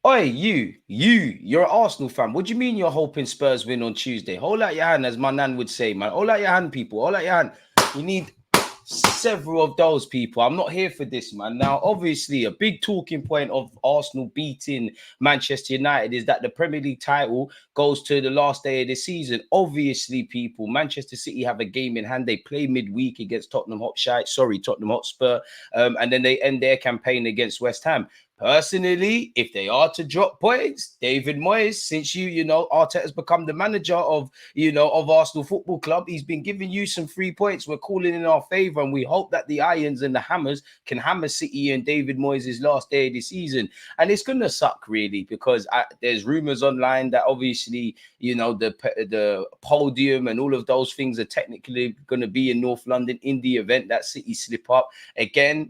Oi, you're an Arsenal fan. What do you mean you're hoping Spurs win on Tuesday? Hold out your hand, as my nan would say, man. Hold out your hand, people. Hold out your hand. We need several of those people. I'm not here for this, man. Now, obviously, a big talking point of Arsenal beating Manchester United is that the Premier League title goes to the last day of the season. Obviously, people, Manchester City have a game in hand. They play midweek against Tottenham Hotspur, and then they end their campaign against West Ham. Personally, if they are to drop points, David Moyes, since Arteta's become the manager of Arsenal Football Club, he's been giving you some free points. We're calling in our favour, and we hope that the Irons and the Hammers can hammer City and David Moyes' last day of the season. And it's gonna suck, really, because there's rumours online that obviously the podium and all of those things are technically going to be in North London in the event that City slip up again.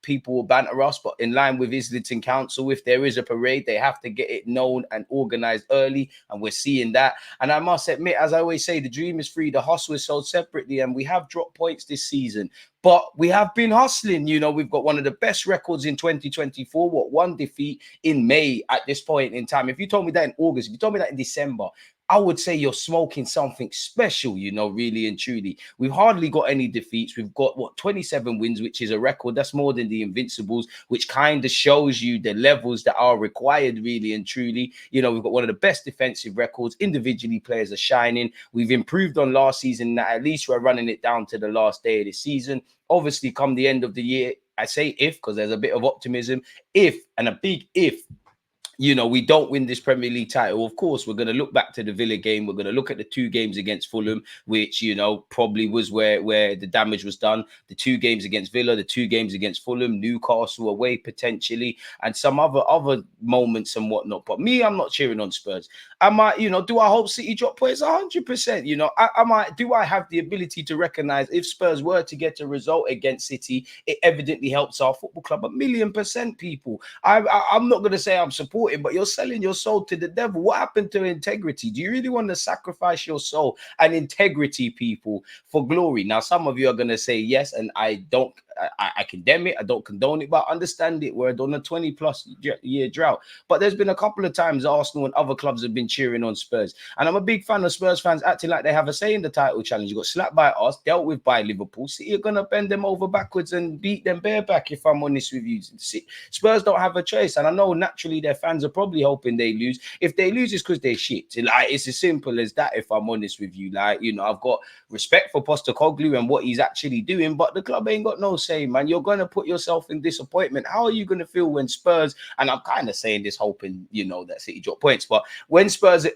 People will banter us, but in line with Islington Council, if there is a parade, they have to get it known and organised early, and we're seeing that. And I must admit, as I always say, the dream is free, the hustle is sold separately, and we have dropped points this season. But we have been hustling. We've got one of the best records in 2024. One defeat in May at this point in time. If you told me that in August, if you told me that in December, I would say you're smoking something special, really and truly. We've hardly got any defeats. We've got, 27 wins, which is a record. That's more than the Invincibles, which kind of shows you the levels that are required, really and truly. We've got one of the best defensive records. Individually, players are shining. We've improved on last season. At least we're running it down to the last day of the season. Obviously, come the end of the year, I say if, because there's a bit of optimism. If, and a big if, we don't win this Premier League title, of course, we're going to look back to the Villa game. We're going to look at the 2 games against Fulham, which, probably was where the damage was done. The 2 games against Villa, the 2 games against Fulham, Newcastle away potentially, and some other moments and whatnot. But me, I'm not cheering on Spurs. Do I hope City drop points? 100%. Do I have the ability to recognize if Spurs were to get a result against City, it evidently helps our football club 1,000,000%, people. I'm not going to say I'm supporting, but you're selling your soul to the devil. What happened to integrity? Do you really want to sacrifice your soul and integrity, people, for glory? Now, some of you are going to say yes, and I condemn it. I don't condone it, but I understand it. We're on a 20+ year drought. But there's been a couple of times Arsenal and other clubs have been cheering on Spurs. And I'm a big fan of Spurs fans acting like they have a say in the title challenge. You got slapped by us, dealt with by Liverpool. City are going to bend them over backwards and beat them bareback, if I'm honest with you. Spurs don't have a choice. And I know naturally their fans are probably hoping they lose. If they lose, it's because they're shit. It's as simple as that, if I'm honest with you. I've got respect for Postecoglou and what he's actually doing, but the club ain't got no say, man. You're going to put yourself in disappointment. How are you going to feel when Spurs, and I'm kind of saying this hoping, that City drop points, but when Spurs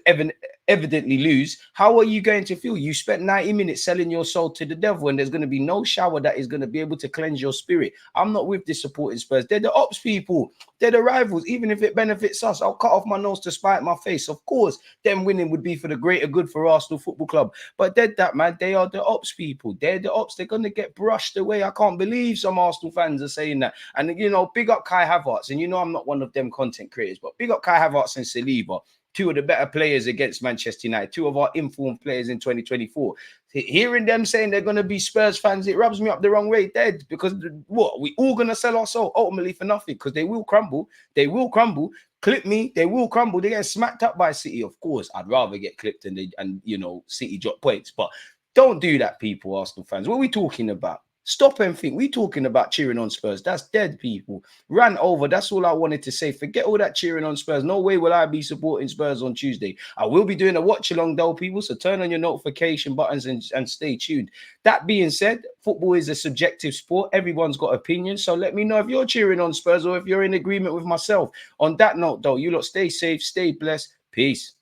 evidently lose, how are you going to feel? You spent 90 minutes selling your soul to the devil, and there's going to be no shower that is going to be able to cleanse your spirit. I'm not with this supporting Spurs. They're the ops people. They're the rivals. Even if it benefits us, I'll cut off my nose to spite my face. Of course, them winning would be for the greater good for Arsenal Football Club. But they're that, man. They are the ops people. They're the ops. They're going to get brushed away. I can't believe some Arsenal fans are saying that. And, big up Kai Havertz. And, I'm not one of them content creators, but big up Kai Havertz and Saliba. 2 of the better players against Manchester United, 2 of our informed players in 2024. Hearing them saying they're going to be Spurs fans, it rubs me up the wrong way, dead. Because we all going to sell our soul ultimately for nothing, because they will crumble. They will crumble. Clip me, they will crumble. They get smacked up by City. Of course, I'd rather get clipped and City drop points. But don't do that, people, Arsenal fans. What are we talking about? Stop and think. We talking about cheering on Spurs. That's dead, people. Ran over. That's all I wanted to say. Forget all that cheering on Spurs. No way will I be supporting Spurs on Tuesday. I will be doing a watch along though, people. So turn on your notification buttons and stay tuned. That being said, football is a subjective sport. Everyone's got opinions. So let me know if you're cheering on Spurs or if you're in agreement with myself. On that note, though, you lot stay safe, stay blessed. Peace.